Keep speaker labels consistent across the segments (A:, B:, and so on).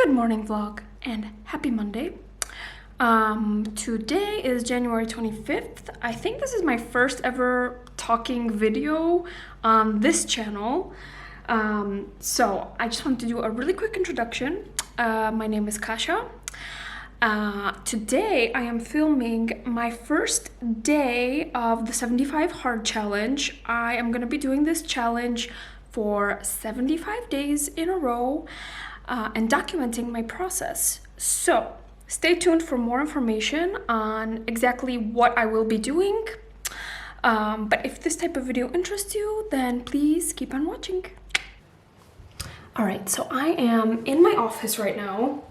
A: Good morning vlog and happy Monday. Today is January 25th. I think this is my first ever talking video on this channel. So I just wanted to do a really quick introduction. My name is Kasia. Today I am filming my first day of the 75 hard challenge. I am going to be doing this challenge for 75 days in a row and documenting my process. So stay tuned for more information on exactly what I will be doing. But if this type of video interests you, then please keep on watching. All right, so I am in my office right now,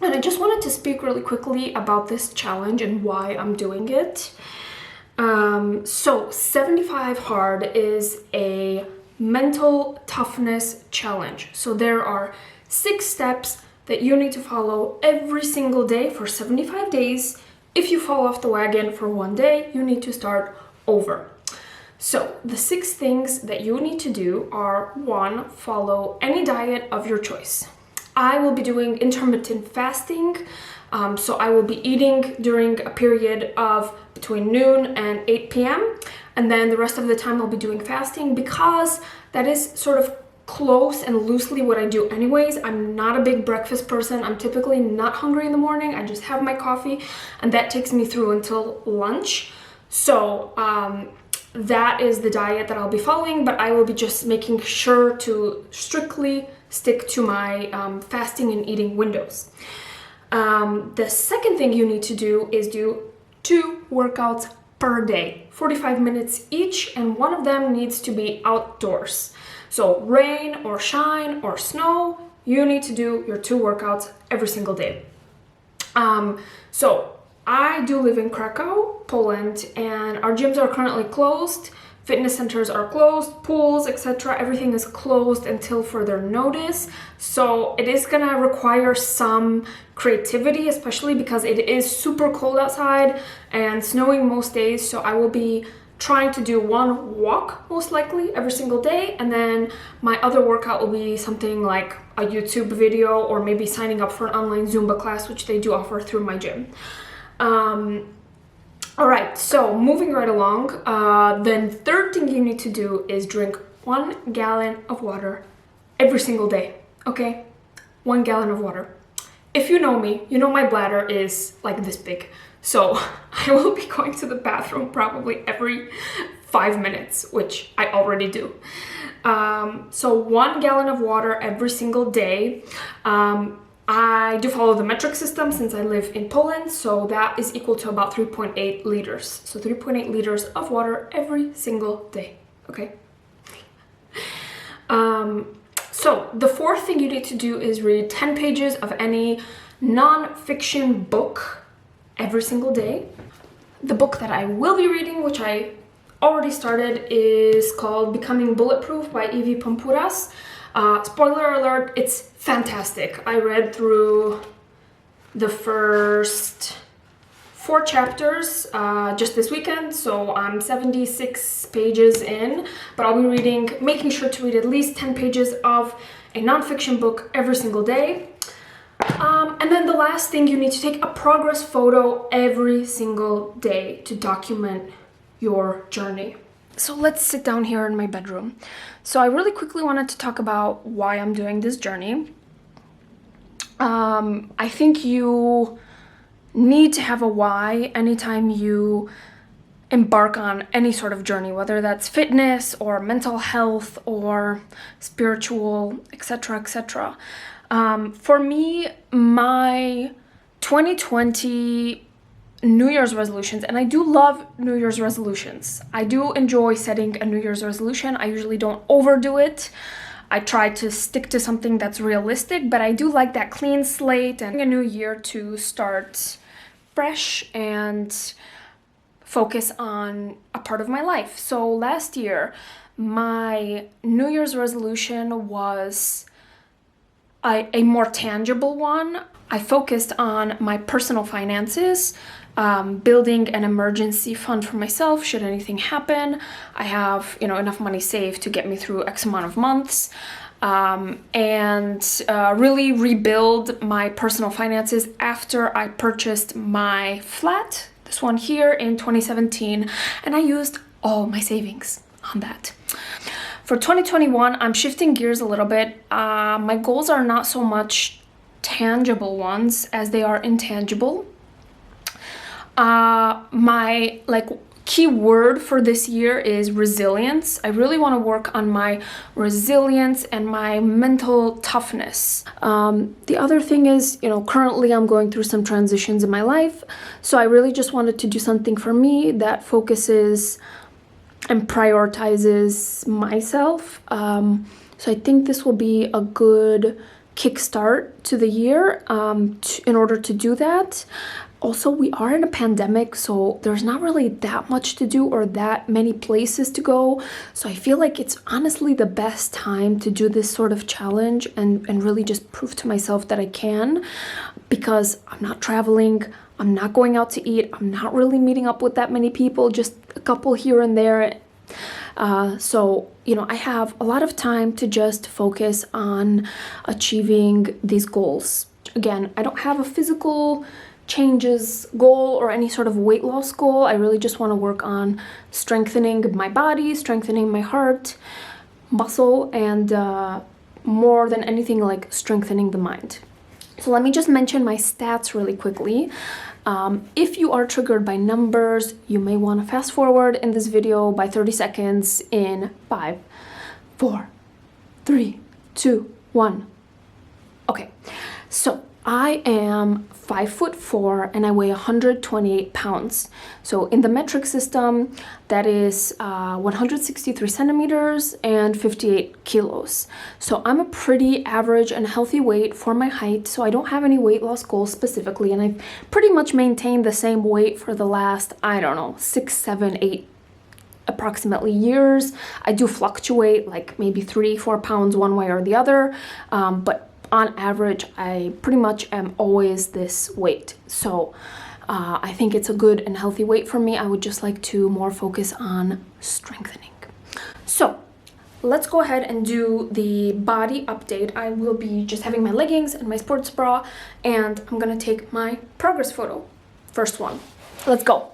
A: and I just wanted to speak really quickly about this challenge and why I'm doing it. So 75 hard is a mental toughness challenge. So there are 6 steps that you need to follow every single day for 75 days. If you fall off the wagon for one day, you need to start over. So the 6 things that you need to do are: 1, follow any diet of your choice. I will be doing intermittent fasting. So I will be eating during a period of between noon and 8 p.m. And then the rest of the time I'll be doing fasting, because that is sort of close and loosely what I do anyways. I'm not a big breakfast person. I'm typically not hungry in the morning. I just have my coffee and that takes me through until lunch. So that is the diet that I'll be following, but I will be just making sure to strictly stick to my fasting and eating windows. The second thing you need to do is do 2 workouts per day, 45 minutes each, and one of them needs to be outdoors. So rain or shine or snow, you need to do your 2 workouts every single day. So I do live in Krakow, Poland, and our gyms are currently closed. Fitness centers are closed, pools, etc. Everything is closed until further notice. So it is gonna require some creativity, especially because it is super cold outside and snowing most days. So I will be trying to do 1 walk most likely every single day, and then my other workout will be something like a YouTube video or maybe signing up for an online Zumba class, which they do offer through my gym. All right, so moving right along, then third thing you need to do is drink 1 gallon of water every single day, okay? 1 gallon of water. If you know me, you know my bladder is like this big. So I will be going to the bathroom probably every 5 minutes, which I already do. So 1 gallon of water every single day. I do follow the metric system since I live in Poland, so that is equal to about 3.8 liters. So 3.8 liters of water every single day, okay? So the fourth thing you need to do is read 10 pages of any non-fiction book every single day. The book that I will be reading, which I already started, is called Becoming Bulletproof by Evie Pampuras. Spoiler alert, it's fantastic. I read through the first 4 chapters just this weekend, so I'm 76 pages in, but I'll be making sure to read at least 10 pages of a non-fiction book every single day. And then the last thing, you need to take a progress photo every single day to document your journey. So let's sit down here in my bedroom. So I really quickly wanted to talk about why I'm doing this journey. I think you need to have a why anytime you embark on any sort of journey, whether that's fitness or mental health or spiritual, etc., etc. For me, my 2020 New Year's resolutions, and I do love New Year's resolutions. I do enjoy setting a New Year's resolution. I usually don't overdo it. I try to stick to something that's realistic, but I do like that clean slate and a new year to start fresh and focus on a part of my life. So last year, my New Year's resolution was a more tangible one. I focused on my personal finances, building an emergency fund for myself should anything happen. I have, enough money saved to get me through X amount of months. and really rebuild my personal finances after I purchased my flat, this one here, in 2017, and I used all my savings on that. For 2021, I'm shifting gears a little bit. My goals are not so much tangible ones as they are intangible. My key word for this year is resilience. I really want to work on my resilience and my mental toughness. The other thing is, currently I'm going through some transitions in my life, so I really just wanted to do something for me that focuses and prioritizes myself. So I think this will be a good kickstart to the year in order to do that. Also, we are in a pandemic, so there's not really that much to do or that many places to go. So I feel like it's honestly the best time to do this sort of challenge and really just prove to myself that I can, because I'm not traveling, I'm not going out to eat, I'm not really meeting up with that many people, just a couple here and there. So, I have a lot of time to just focus on achieving these goals. Again, I don't have a physical changes goal or any sort of weight loss goal. I really just want to work on strengthening my body, strengthening my heart, muscle, and more than anything, like strengthening the mind. So let me just mention my stats really quickly. If you are triggered by numbers, you may want to fast forward in this video by 30 seconds in 5, 4, 3, 2, 1. Okay, so I am 5'4" and I weigh 128 pounds. So in the metric system, that is 163 centimeters and 58 kilos. So I'm a pretty average and healthy weight for my height. So I don't have any weight loss goals specifically. And I've pretty much maintained the same weight for the last, 6, 7, 8 approximately years. I do fluctuate, like maybe 3, 4 pounds one way or the other. But on average, I pretty much am always this weight. So I think it's a good and healthy weight for me. I would just like to more focus on strengthening. So let's go ahead and do the body update. I will be just having my leggings and my sports bra, and I'm gonna take my progress photo. First one. Let's go.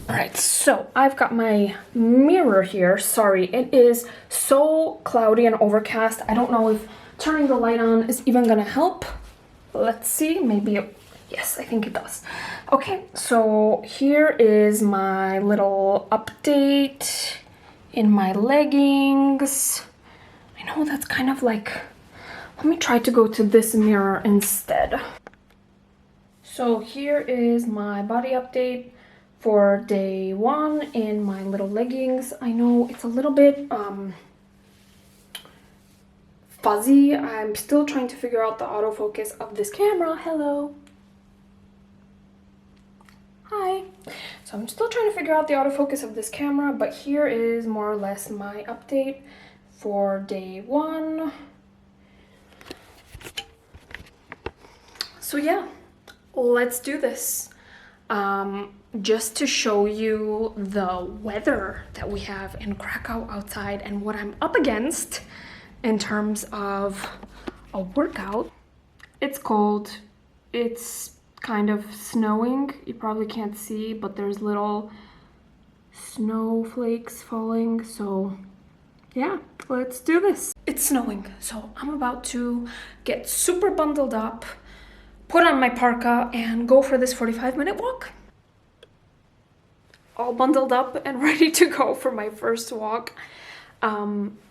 A: All right, so I've got my mirror here. Sorry, it is so cloudy and overcast. I don't know if turning the light on is even gonna help. Let's see, yes, I think it does. Okay, so here is my little update in my leggings. I know that's kind of like, let me try to go to this mirror instead. So here is my body update for day 1 in my little leggings. I know it's a little bit fuzzy. I'm still trying to figure out the autofocus of this camera. Hello. Hi. So I'm still trying to figure out the autofocus of this camera, but here is more or less my update for day 1. So yeah, let's do this. Just to show you the weather that we have in Krakow outside and what I'm up against in terms of a workout. It's cold. It's kind of snowing. You probably can't see, but there's little snowflakes falling. So yeah, let's do this. It's snowing, so I'm about to get super bundled up, put on my parka, and go for this 45-minute walk. All bundled up and ready to go for my first walk.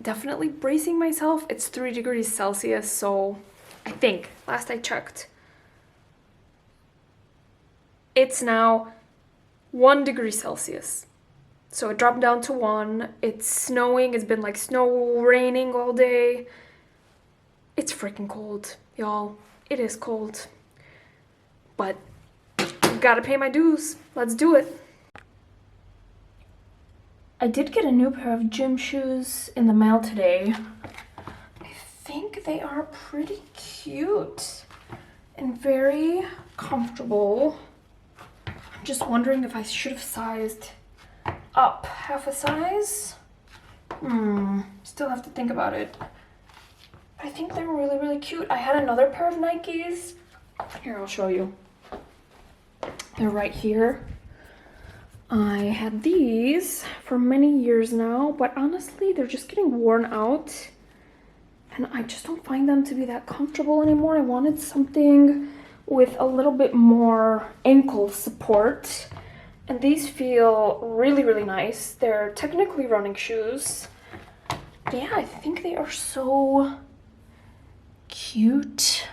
A: Definitely bracing myself. It's 3 degrees Celsius, so I think, last I checked, it's now 1 degree Celsius. So it dropped down to 1. It's snowing. It's been like snow raining all day. It's freaking cold, y'all. It is cold. But I've gotta pay my dues. Let's do it. I did get a new pair of gym shoes in the mail today. I think they are pretty cute and very comfortable. I'm just wondering if I should have sized up half a size. Still have to think about it. I think they're really, really cute. I had another pair of Nikes. Here, I'll show you. They're right here. I had these for many years now, but honestly, they're just getting worn out. And I just don't find them to be that comfortable anymore. I wanted something with a little bit more ankle support. And these feel really, really nice. They're technically running shoes. Yeah, I think they are so cute.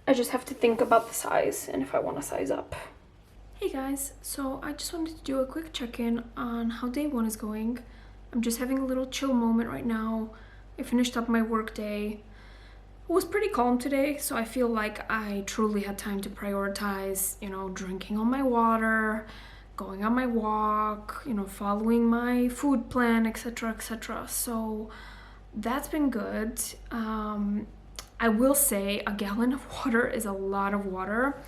A: I just have to think about the size and if I want to size up. Hey guys, so I just wanted to do a quick check-in on how day one is going. I'm just having a little chill moment right now. I finished up my work day. It was pretty calm today, so I feel like I truly had time to prioritize, you know, drinking all my water, going on my walk, you know, following my food plan, etc., etc. So that's been good. I will say a gallon of water is a lot of water.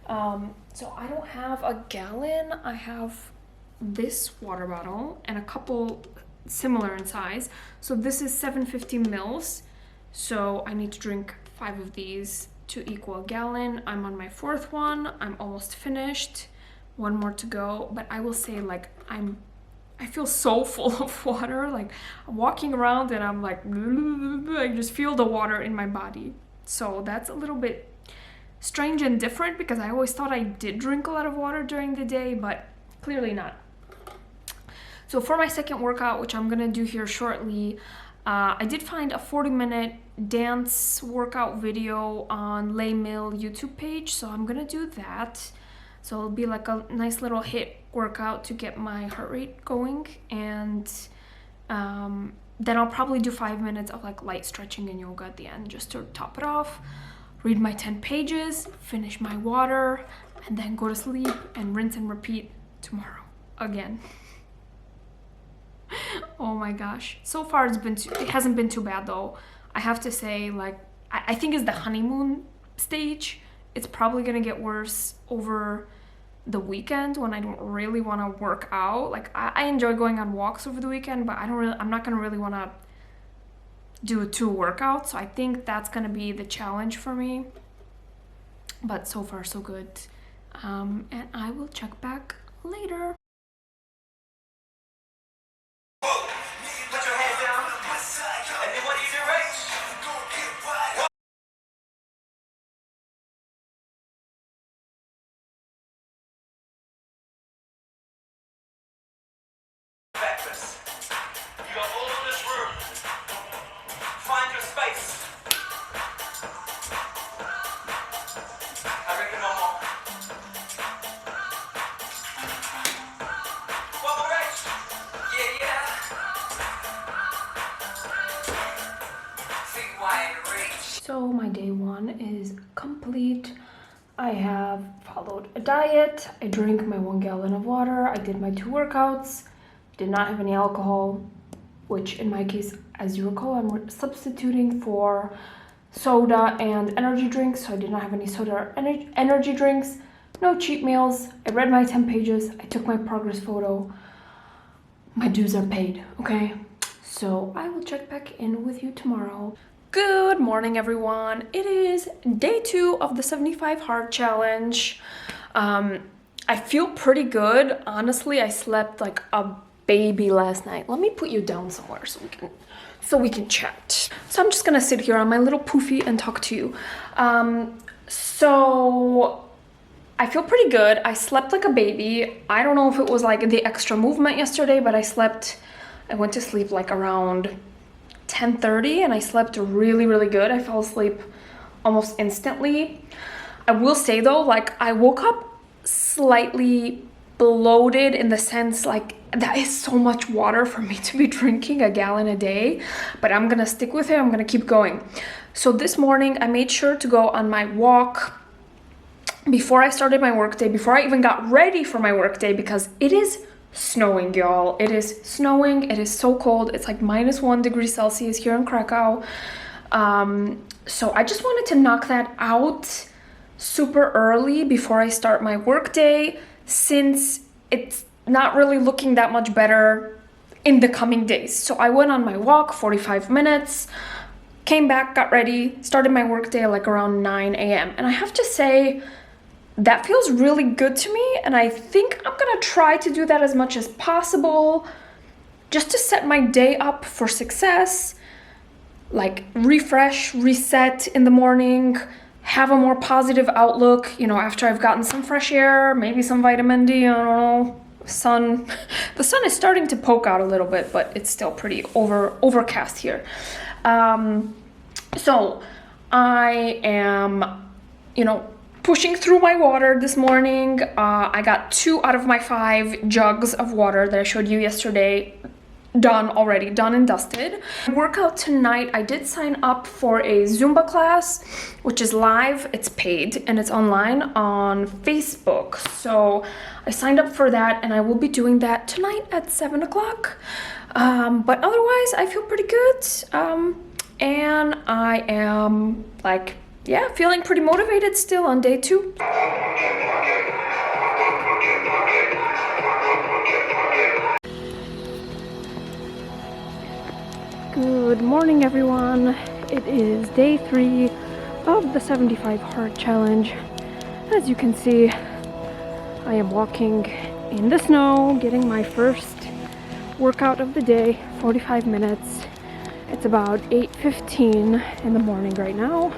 A: So I don't have a gallon. I have this water bottle and a couple similar in size. So this is 750 mils. So I need to drink 5 of these to equal a gallon. I'm on my 4th one. I'm almost finished. 1 more to go. But I will say, like, I feel so full of water. Like, I'm walking around and I'm like, I just feel the water in my body. So that's a little bit strange and different because I always thought I did drink a lot of water during the day, but clearly not. So for my second workout, which I'm gonna do here shortly, I did find a 40-minute dance workout video on Les Mills YouTube page, so I'm gonna do that. So it'll be like a nice little HIIT workout to get my heart rate going, and then I'll probably do 5 minutes of like light stretching and yoga at the end just to top it off. Read my 10 pages, finish my water, and then go to sleep and rinse and repeat tomorrow again. Oh my gosh. So far it hasn't been too bad though. I have to say, like, I think it's the honeymoon stage. It's probably gonna get worse over the weekend when I don't really want to work out. Like, I enjoy going on walks over the weekend, but I'm not gonna really want to do 2 workouts. So I think that's gonna be the challenge for me. But so far so good. And I will check back later.
B: Put your hands down, and then what do you do, right? Breakfast. You got all of this room. Find your space. I reckon one more. One more, Rach. Yeah, yeah. See why it reach.
A: So my day 1 is complete. I have followed a diet. I drank my 1 gallon of water. I did my 2 workouts. Did not have any alcohol, which in my case, as you recall, I'm substituting for soda and energy drinks. So I did not have any soda or energy drinks. No cheat meals. I read my 10 pages. I took my progress photo. My dues are paid, okay? So I will check back in with you tomorrow. Good morning, everyone. It is day 2 of the 75 hard challenge. I feel pretty good. Honestly, I slept like a baby last night. Let me put you down somewhere so we can chat. So I'm just gonna sit here on my little poofy and talk to you. So I feel pretty good. I slept like a baby. I don't know if it was like the extra movement yesterday, but I went to sleep like around 10:30 and I slept really, really good. I fell asleep almost instantly. I will say though, like, I woke up slightly bloated in the sense, like, that is so much water for me to be drinking, a gallon a day, but I'm gonna stick with it. I'm gonna keep going. So this morning I made sure to go on my walk before I started my workday, before I even got ready for my workday, because it is snowing, y'all. It is snowing. It is so cold. It's like -1 degree Celsius here in Krakow. So I just wanted to knock that out super early before I start my workday, since it's not really looking that much better in the coming days. So I went on my walk, 45 minutes, came back, got ready, started my workday like around 9 a.m. And I have to say, that feels really good to me, and I think I'm gonna try to do that as much as possible, just to set my day up for success, like refresh, reset in the morning, have a more positive outlook, you know, after I've gotten some fresh air, maybe some vitamin D, I don't know, sun. The sun is starting to poke out a little bit, but it's still pretty overcast here. So I am, you know, pushing through my water this morning. I got 2 out of my 5 jugs of water that I showed you yesterday done already, done and dusted. Workout tonight, I did sign up for a Zumba class, which is live, it's paid, and it's online on Facebook. So I signed up for that, and I will be doing that tonight at 7 o'clock. But otherwise, I feel pretty good. And I am like, yeah, feeling pretty motivated still on day 2. Good morning, everyone. It is day 3 of the 75 hard challenge. As you can see, I am walking in the snow, getting my first workout of the day, 45 minutes. It's about 8:15 in the morning right now.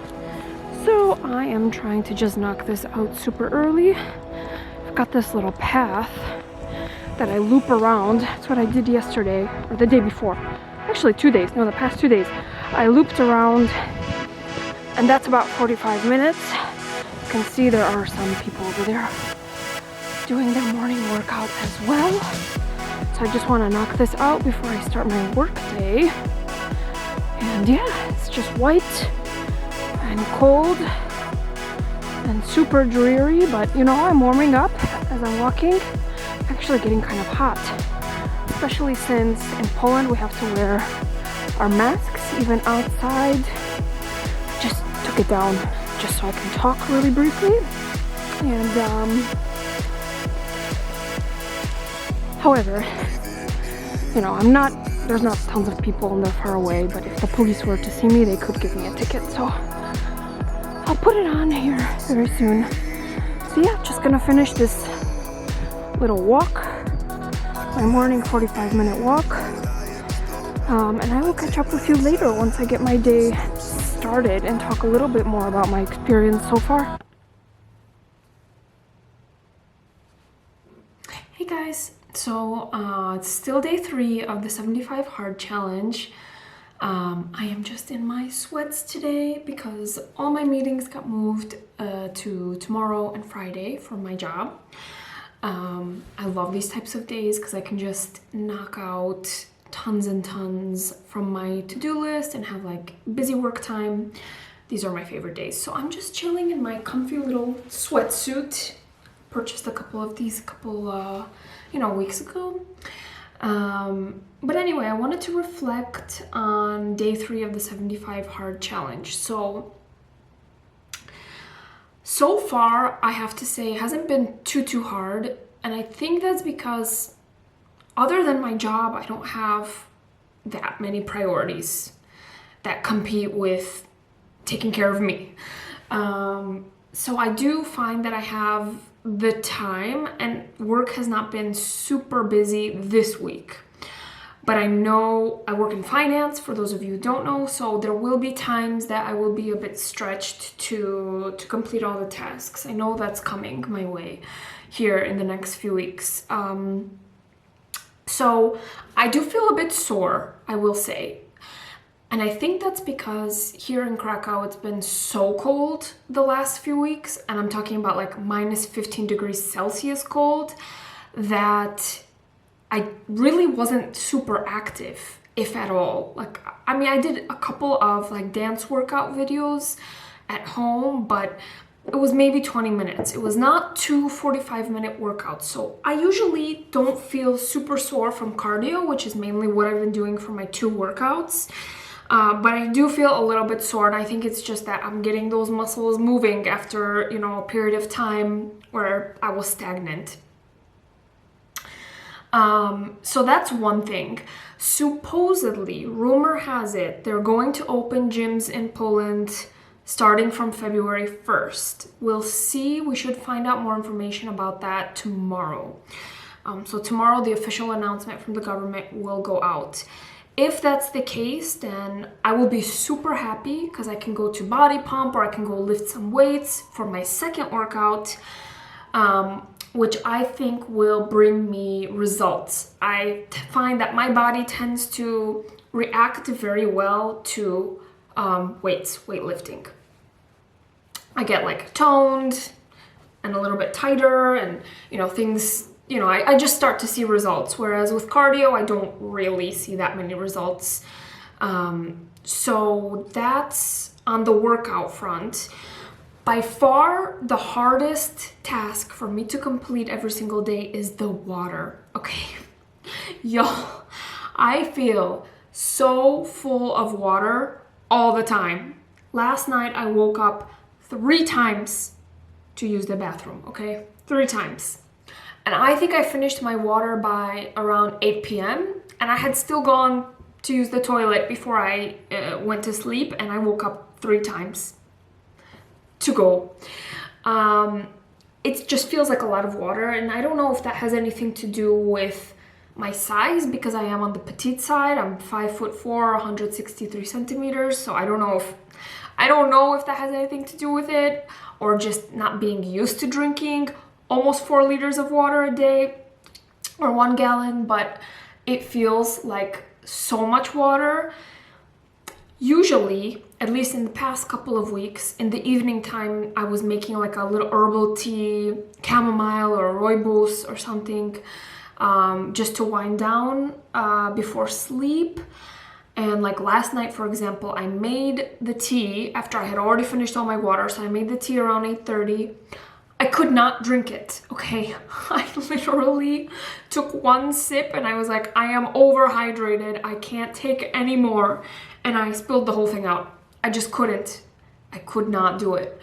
A: So I am trying to just knock this out super early. I've got this little path that I loop around. That's what I did yesterday, or the day before. Actually 2 days, no, the past 2 days. I looped around, and that's about 45 minutes. You can see there are some people over there doing their morning workout as well. So I just want to knock this out before I start my work day. And yeah, it's just white and cold and super dreary, but you know, I'm warming up as I'm walking. Actually getting kind of hot, especially since in Poland we have to wear our masks even outside. Just took it down just so I can talk really briefly. And however, you know, there's not tons of people and they're far away, but if the police were to see me, they could give me a ticket. So I'll put it on here very soon. So yeah, just gonna finish this little walk, my morning 45-minute walk, and I will catch up with you later once I get my day started and talk a little bit more about my experience so far. Hey guys, so it's still day 3 of the 75 hard challenge. I am just in my sweats today because all my meetings got moved to tomorrow and Friday for my job. I love these types of days because I can just knock out tons and tons from my to-do list and have like busy work time. These are my favorite days. So I'm just chilling in my comfy little sweatsuit. Purchased a couple of these weeks ago. But anyway, I wanted to reflect on day 3 of the 75 hard challenge. So far, I have to say, it hasn't been too hard. And I think that's because other than my job, I don't have that many priorities that compete with taking care of me. So I do find that I have the time, and work has not been super busy this week. But I know I work in finance, for those of you who don't know, so there will be times that I will be a bit stretched to complete all the tasks. I know that's coming my way here in the next few weeks. So I do feel a bit sore, I will say. And I think that's because here in Krakow, it's been so cold the last few weeks, and I'm talking about like minus 15 degrees Celsius cold, that I really wasn't super active, if at all. Like, I mean, I did a couple of like dance workout videos at home, but it was maybe 20 minutes. It was not 2 45-minute workouts. So I usually don't feel super sore from cardio, which is mainly what I've been doing for my 2 workouts. But I do feel a little bit sore, and I think it's just that I'm getting those muscles moving after, a period of time where I was stagnant. So that's one thing. Supposedly, rumor has it, they're going to open gyms in Poland starting from February 1st. We'll see. We should find out more information about that tomorrow. So tomorrow, the official announcement from the government will go out. If that's the case, then I will be super happy because I can go to body pump or I can go lift some weights for my second workout, which I think will bring me results. I find that my body tends to react very well to weightlifting. I get like toned and a little bit tighter, and things, I just start to see results. Whereas with cardio, I don't really see that many results. So that's on the workout front. By far, the hardest task for me to complete every single day is the water. Okay, y'all, I feel so full of water all the time. Last night, I woke up 3 times to use the bathroom, okay? 3 times. And I think I finished my water by around 8 p.m. and I had still gone to use the toilet before I went to sleep, and I woke up 3 times to go. It just feels like a lot of water, and I don't know if that has anything to do with my size, because I am on the petite side. I'm 5'4", 163 centimeters, so I don't know if that has anything to do with it, or just not being used to drinking almost 4 liters of water a day or 1 gallon, but it feels like so much water. Usually, at least in the past couple of weeks, in the evening time, I was making like a little herbal tea, chamomile or rooibos or something, just to wind down before sleep. And like last night, for example, I made the tea after I had already finished all my water. So I made the tea around 8:30. I could not drink it, okay? I literally took 1 sip and I was like, I am overhydrated. I can't take any more. And I spilled the whole thing out. I just couldn't. I could not do it.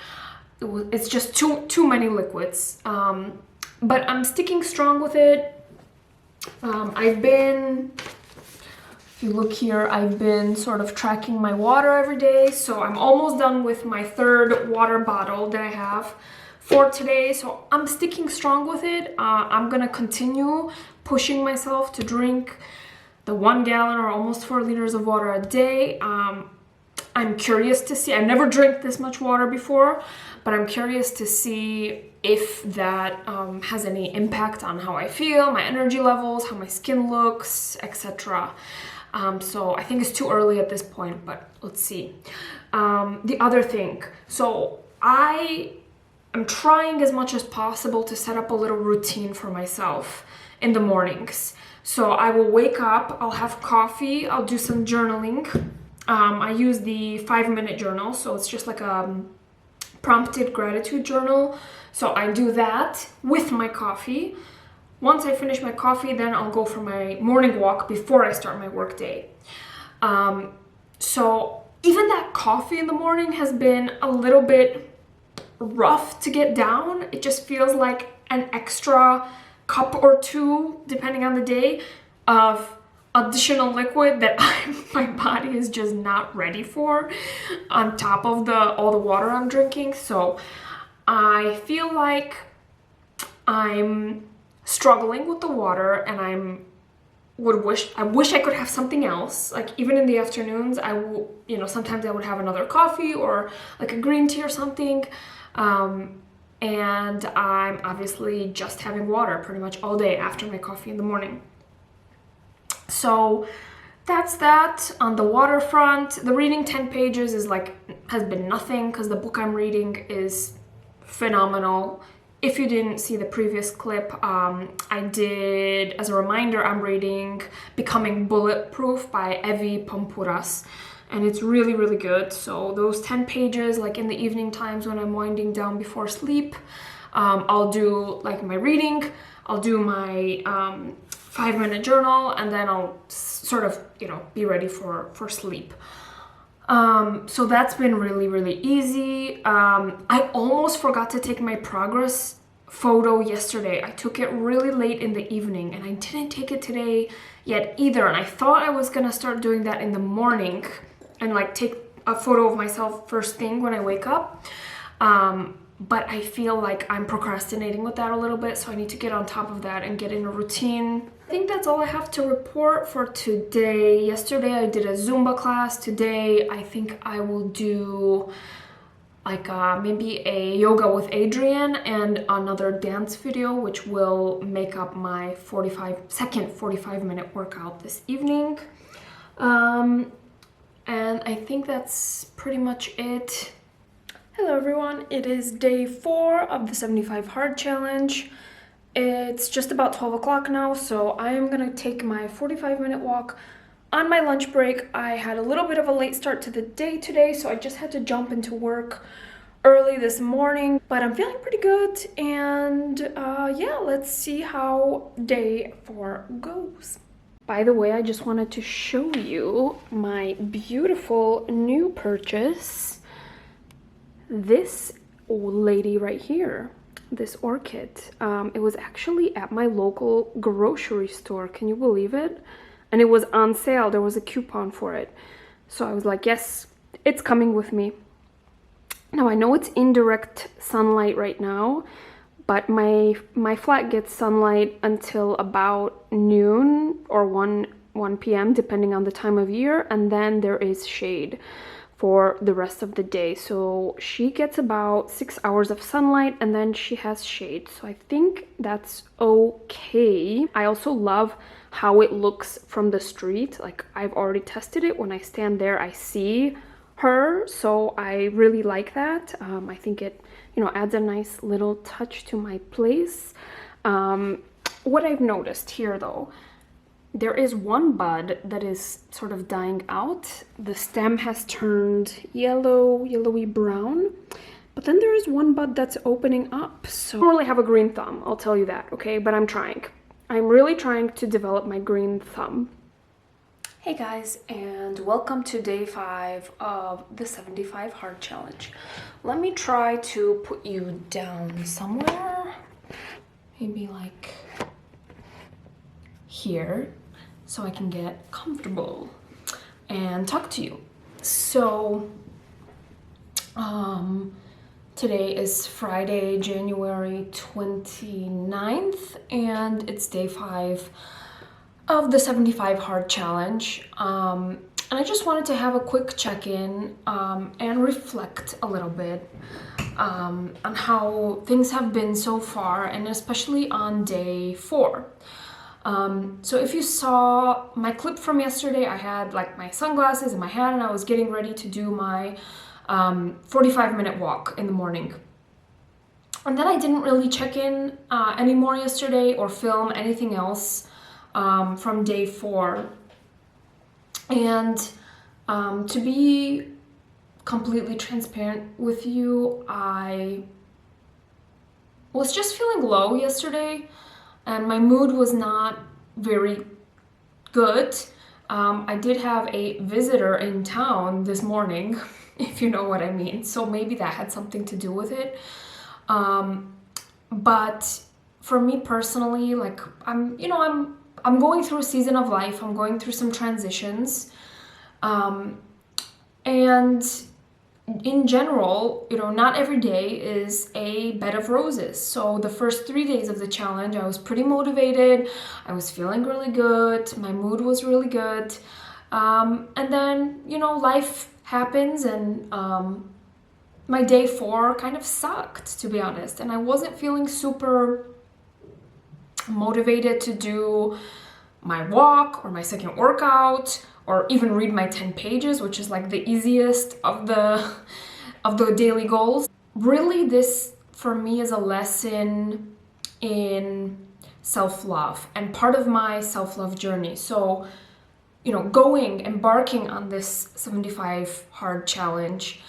A: It's just too many liquids. But I'm sticking strong with it. If you look here, I've been sort of tracking my water every day. So I'm almost done with my 3rd water bottle that I have for today. So I'm sticking strong with it. I'm gonna continue pushing myself to drink the 1 gallon or almost 4 liters of water a day. I'm curious to see, I've never drank this much water before, but I'm curious to see if that has any impact on how I feel, my energy levels, how my skin looks, etc. So I think it's too early at this point, but let's see. The other thing, so I am trying as much as possible to set up a little routine for myself in the mornings. So I will wake up, I'll have coffee, I'll do some journaling. I use the 5-minute journal, so it's just like a prompted gratitude journal. So I do that with my coffee. Once I finish my coffee, then I'll go for my morning walk before I start my work day. So even that coffee in the morning has been a little bit rough to get down. It just feels like an extra cup or 2, depending on the day, of additional liquid that my body is just not ready for, on top of all the water I'm drinking. So I feel like I'm struggling with the water, and I wish I could have something else. Like even in the afternoons, sometimes I would have another coffee or like a green tea or something. And I'm obviously just having water pretty much all day after my coffee in the morning. So that's that on the water front. The reading 10 pages has been nothing, because the book I'm reading is phenomenal. If you didn't see the previous clip, I did, as a reminder, I'm reading Becoming Bulletproof by Evi Pompuras, and it's really, really good. So those 10 pages, like in the evening times when I'm winding down before sleep, I'll do like my reading, I'll do my 5-minute journal, and then I'll sort of, be ready for sleep. So that's been really, really easy. I almost forgot to take my progress photo yesterday. I took it really late in the evening, and I didn't take it today yet either. And I thought I was gonna start doing that in the morning and like take a photo of myself first thing when I wake up. But I feel like I'm procrastinating with that a little bit, so I need to get on top of that and get in a routine. I think that's all I have to report for today. Yesterday I did a Zumba class. Today I think I will do like maybe a yoga with Adrian and another dance video, which will make up my 45-minute workout this evening. And I think that's pretty much it. Hello everyone, it is day 4 of the 75 hard challenge. It's just about 12 o'clock now, so I am gonna take my 45-minute walk on my lunch break. I had a little bit of a late start to the day today, so I just had to jump into work early this morning, but I'm feeling pretty good, and yeah, let's see how day 4 goes. By the way, I just wanted to show you my beautiful new purchase. This lady right here, this orchid, it was actually at my local grocery store. Can you believe it? And it was on sale. There was a coupon for it. So I was like, yes, it's coming with me. Now I know it's indirect sunlight right now, but my flat gets sunlight until about noon or 1 p.m. depending on the time of year, and then there is shade for the rest of the day. So she gets about 6 hours of sunlight and then she has shade. So I think that's okay. I also love how it looks from the street. Like, I've already tested it. When I stand there, I see her. So I really like that. I think it, you know, adds a nice little touch to my place. What I've noticed here though, there is one bud that is sort of dying out. The stem has turned yellowy brown, but then there is one bud that's opening up. So I don't really have a green thumb, I'll tell you that, okay? But I'm trying. I'm really trying to develop my green thumb. Hey guys, and welcome to day 5 of the 75 hard challenge. Let me try to put you down somewhere, maybe like here, so I can get comfortable and talk to you. So today is Friday, January 29th, and it's day 5 of the 75 hard challenge. And I just wanted to have a quick check-in and reflect a little bit on how things have been so far, and especially on day 4. So if you saw my clip from yesterday, I had like my sunglasses in my hand and I was getting ready to do my 45-minute walk in the morning. And then I didn't really check in anymore yesterday or film anything else from day 4. And to be completely transparent with you, I was just feeling low yesterday. And my mood was not very good. I did have a visitor in town this morning, if you know what I mean. So maybe that had something to do with it. But for me personally, like I'm going through a season of life. I'm going through some transitions. And in general, you know, not every day is a bed of roses. So the first 3 days of the challenge, I was pretty motivated. I was feeling really good. My mood was really good. And then, you know, life happens, and my day 4 kind of sucked, to be honest. And I wasn't feeling super motivated to do my walk or my second workout, or even read my 10 pages, which is like the easiest of the daily goals. Really, this for me is a lesson in self-love and part of my self-love journey. So, you know, embarking on this 75 hard challenge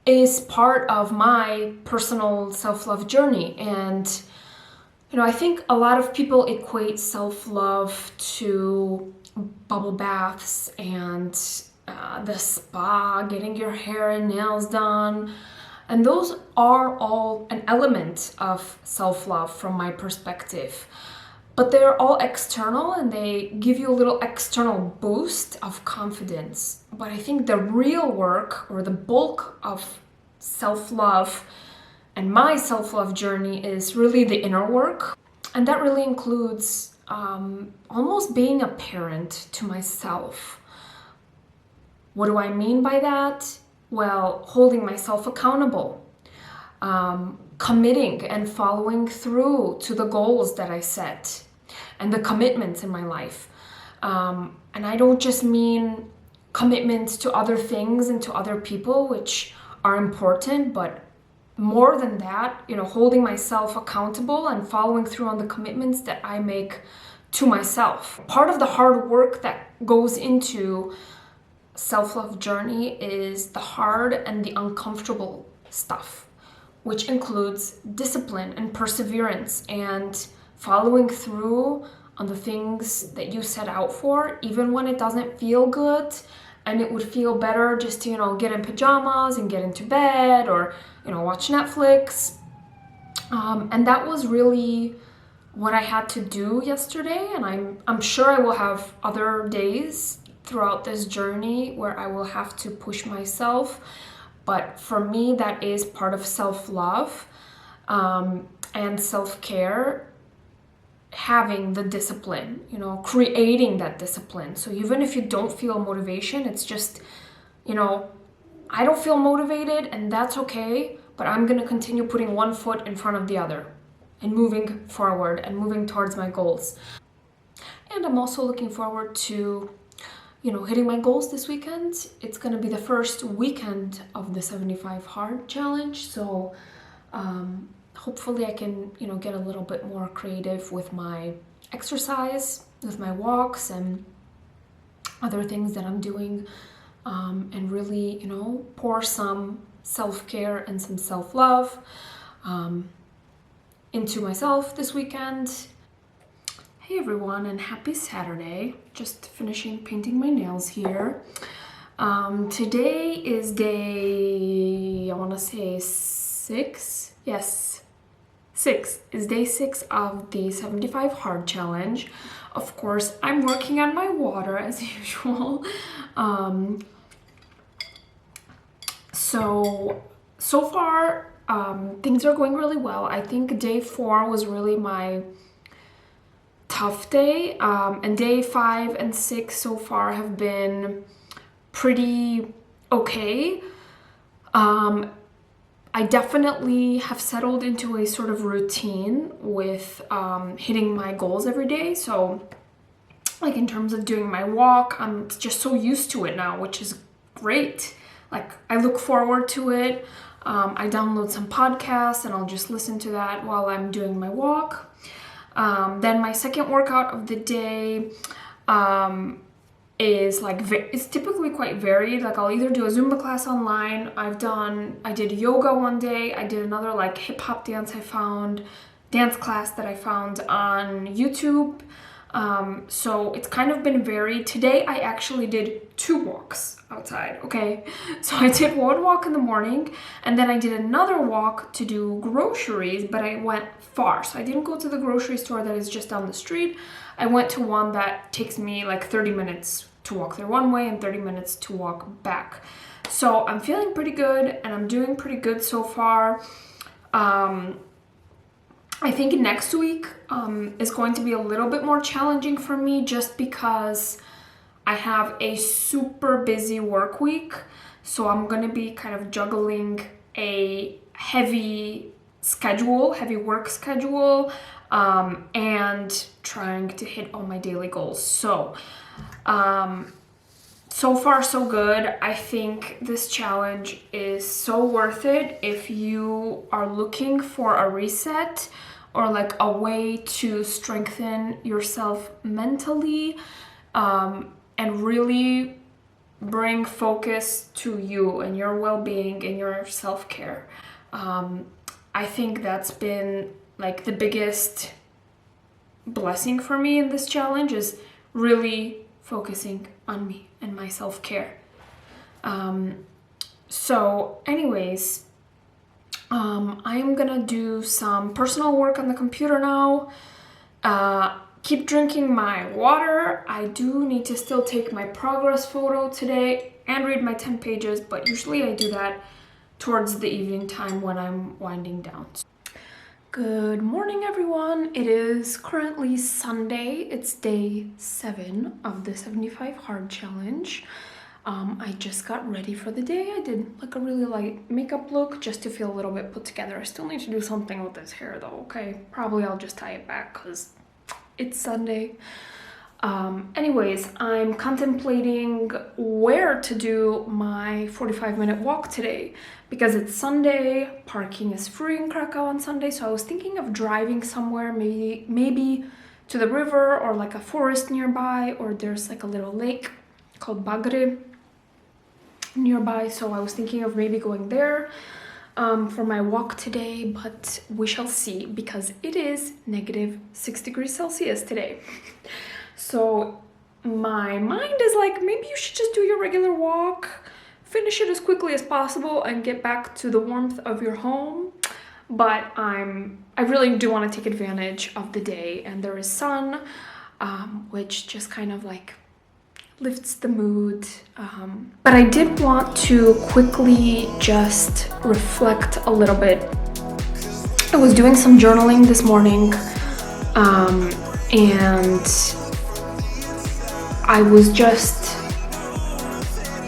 A: is part of my personal self-love journey. And you know, I think a lot of people equate self-love to bubble baths and the spa, getting your hair and nails done. And those are all an element of self-love from my perspective. But they're all external and they give you a little external boost of confidence. But I think the real work or the bulk of self-love and my self-love journey is really the inner work. And that really includes almost being a parent to myself. What do I mean by that? Well, holding myself accountable, committing and following through to the goals that I set and the commitments in my life. And I don't just mean commitments to other things and to other people, which are important, but more than that, holding myself accountable and following through on the commitments that I make to myself. Part of the hard work that goes into self-love journey is the hard and the uncomfortable stuff, which includes discipline and perseverance and following through on the things that you set out for, even when it doesn't feel good and it would feel better just to, get in pajamas and get into bed or, watch Netflix. And that was really what I had to do yesterday. And I'm sure I will have other days throughout this journey where I will have to push myself. But for me, that is part of self-love and self-care, having the discipline, creating that discipline. So even if you don't feel motivation, it's just, I don't feel motivated and that's okay, but I'm going to continue putting one foot in front of the other and moving forward and moving towards my goals. And I'm also looking forward to hitting my goals this weekend. It's going to be the first weekend of the 75 hard challenge. So hopefully I can, get a little bit more creative with my exercise, with my walks and other things that I'm doing, and really, pour some self-care and some self-love into myself this weekend. Hey everyone, and happy Saturday. Just finishing painting my nails here. Today is day, I want to say 6. Yes, 6 is day 6 of the 75 hard challenge. Of course, I'm working on my water as usual. So far, things are going really well. I think day 4 was really my tough day, and day 5 and 6 so far have been pretty okay. I definitely have settled into a sort of routine with hitting my goals every day. So like in terms of doing my walk, I'm just so used to it now, which is great. Like I look forward to it. I download some podcasts and I'll just listen to that while I'm doing my walk. Then my second workout of the day is it's typically quite varied. Like I'll either do a Zumba class online. I did yoga one day. I did another like hip hop dance dance class that I found on YouTube. So it's kind of been varied. Today I actually did 2 walks outside, okay? So I did one walk in the morning and then I did another walk to do groceries, but I went far. So I didn't go to the grocery store that is just down the street. I went to one that takes me like 30 minutes to walk there one way and 30 minutes to walk back. So I'm feeling pretty good and I'm doing pretty good so far. I think next week is going to be a little bit more challenging for me just because I have a super busy work week. So I'm going to be kind of juggling a heavy work schedule, and trying to hit all my daily goals. So far so good. I think this challenge is so worth it if you are looking for a reset or like a way to strengthen yourself mentally, and really bring focus to you and your well-being and your self-care. I think that's been like the biggest blessing for me in this challenge, is really focusing on me and my self-care. So anyways, I am gonna do some personal work on the computer now. Keep drinking my water. I do need to still take my progress photo today and read my 10 pages, but usually I do that towards the evening time when I'm winding down. Good morning, everyone. It is currently Sunday. It's day 7 of the 75 hard challenge. I just got ready for the day. I did like a really light makeup look just to feel a little bit put together. I still need to do something with this hair though, okay? Probably I'll just tie it back because it's Sunday. Anyways, I'm contemplating where to do my 45-minute walk today because it's Sunday. Parking is free in Krakow on Sunday, so I was thinking of driving somewhere, maybe to the river or like a forest nearby, or there's like a little lake called Blurry nearby, so I was thinking of maybe going there for my walk today, but we shall see because it is -6 degrees Celsius today. So my mind is like, maybe you should just do your regular walk, finish it as quickly as possible and get back to the warmth of your home. But I really do want to take advantage of the day, and there is sun, which just kind of like lifts the mood. But I did want to quickly just reflect a little bit. I was doing some journaling this morning, and I was just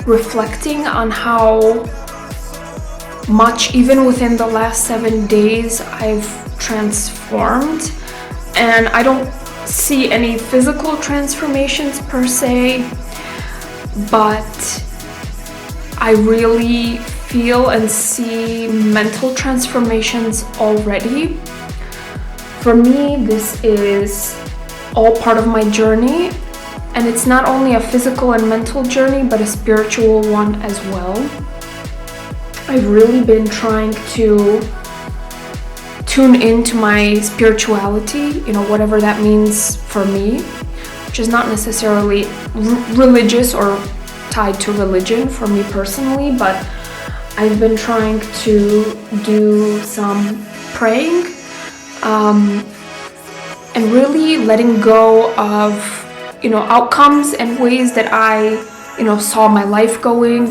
A: reflecting on how much, even within the last 7 days, I've transformed. And I don't see any physical transformations per se, but I really feel and see mental transformations already. For me, this is all part of my journey, and it's not only a physical and mental journey, but a spiritual one as well. I've really been trying to tune into my spirituality, whatever that means for me, which is not necessarily religious or tied to religion for me personally, but I've been trying to do some praying and really letting go of outcomes and ways that I saw my life going,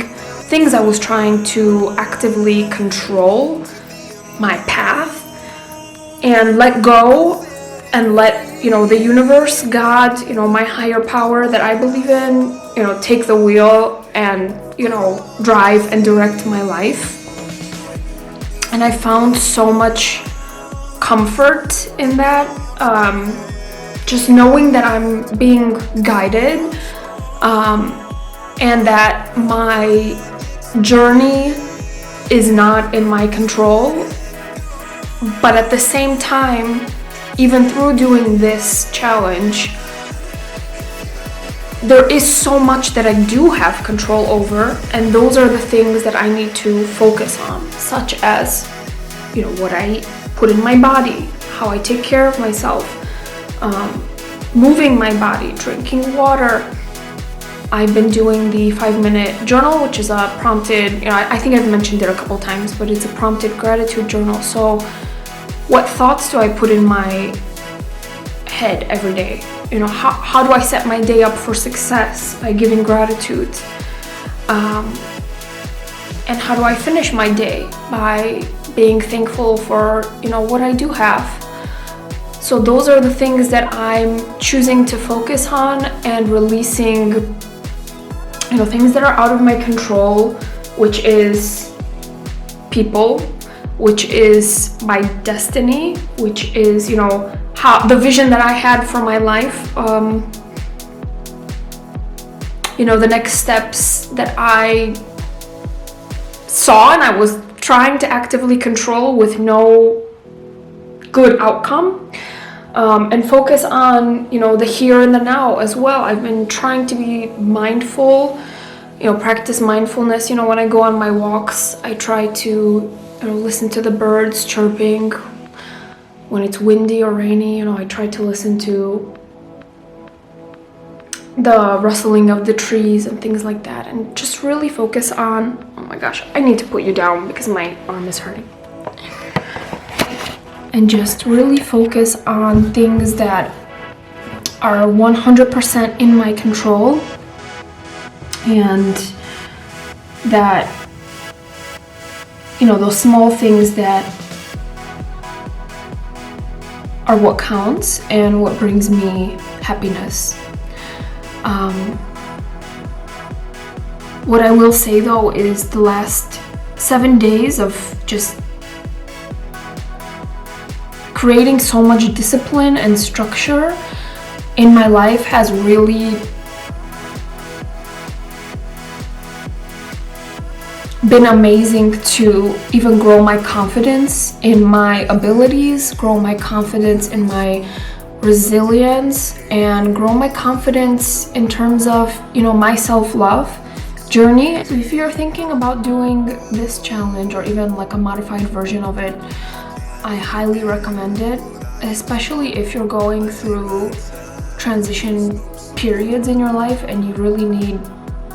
A: things I was trying to actively control my path, and let go and let the universe, God, my higher power that I believe in, take the wheel and drive and direct my life. And I found so much comfort in that, just knowing that I'm being guided, and that my journey is not in my control. But at the same time, even through doing this challenge, there is so much that I do have control over, and those are the things that I need to focus on, such as, what I put in my body, how I take care of myself, moving my body, drinking water. I've been doing the 5-minute journal, which is a prompted, I think I've mentioned it a couple times, but it's a prompted gratitude journal. So what thoughts do I put in my head every day? How do I set my day up for success by giving gratitude? And how do I finish my day by being thankful for, what I do have? So those are the things that I'm choosing to focus on and releasing, things that are out of my control, which is people, which is my destiny, which is, how the vision that I had for my life, the next steps that I saw and I was trying to actively control with no good outcome, and focus on, the here and the now as well. I've been trying to be mindful, practice mindfulness. When I go on my walks, I try to listen to the birds chirping. When it's windy or rainy, I try to listen to the rustling of the trees and things like that, and just really focus on, oh my gosh, I need to put you down because my arm is hurting. and just really focus on things that are 100% in my control, and that, you know, those small things that are what counts and what brings me happiness. What I will say though is the last 7 days of just creating so much discipline and structure in my life has really been amazing to even grow my confidence in my abilities, grow my confidence in my resilience, and grow my confidence in terms of, you know, my self-love journey. So if you're thinking about doing this challenge or even like a modified version of it, I highly recommend it, especially if you're going through transition periods in your life and you really need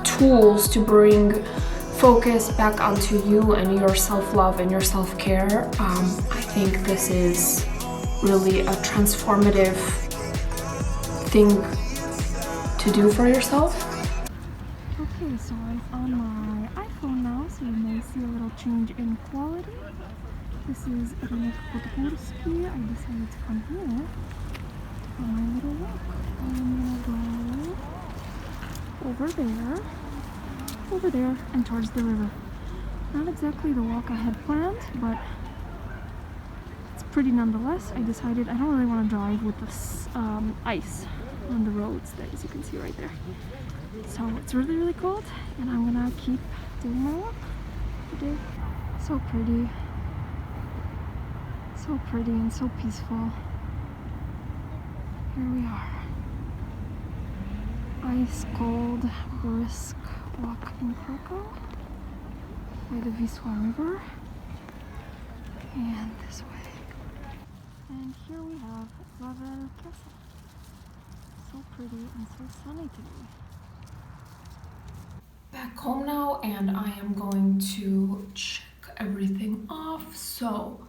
A: tools to bring focus back onto you and your self-love and your self-care. I think this is really a transformative thing to do for yourself. Okay, so I'm on my iPhone now, so you may see a little change in quality. This is rynek Podgórski. I decided to come here for my little walk. I'm gonna go over there and towards the river. Not exactly the walk I had planned, but it's pretty nonetheless. I decided I don't really want to drive with this ice on the roads, that as you can see right there. So it's really, really cold, and I'm gonna keep doing my walk today. So pretty and so peaceful. Here we are. Ice cold, brisk walk in Krakow by the Wisła River, and this way. And here we have re-vive Castle. So pretty and so sunny today. Back home now, and I am going to check everything off. So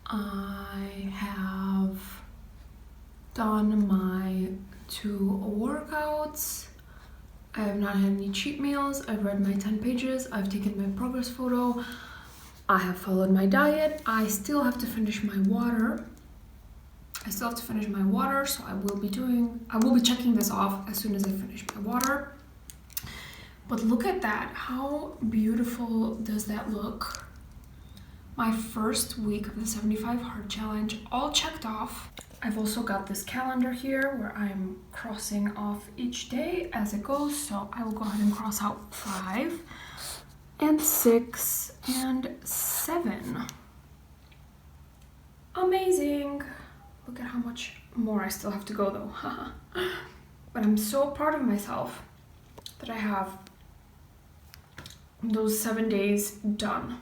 A: I have done my 2 workouts. I have not had any cheat meals. I've read my 10 pages. I've taken my progress photo. I have followed my diet. I still have to finish my water. So I will be checking this off as soon as I finish my water. But look at that. How beautiful does that look? My first week of the 75 hard challenge all checked off. I've also got this calendar here where I'm crossing off each day as it goes. So I will go ahead and cross out 5 and 6 and 7. Amazing. Look at how much more I still have to go though. But I'm so proud of myself that I have those 7 days done.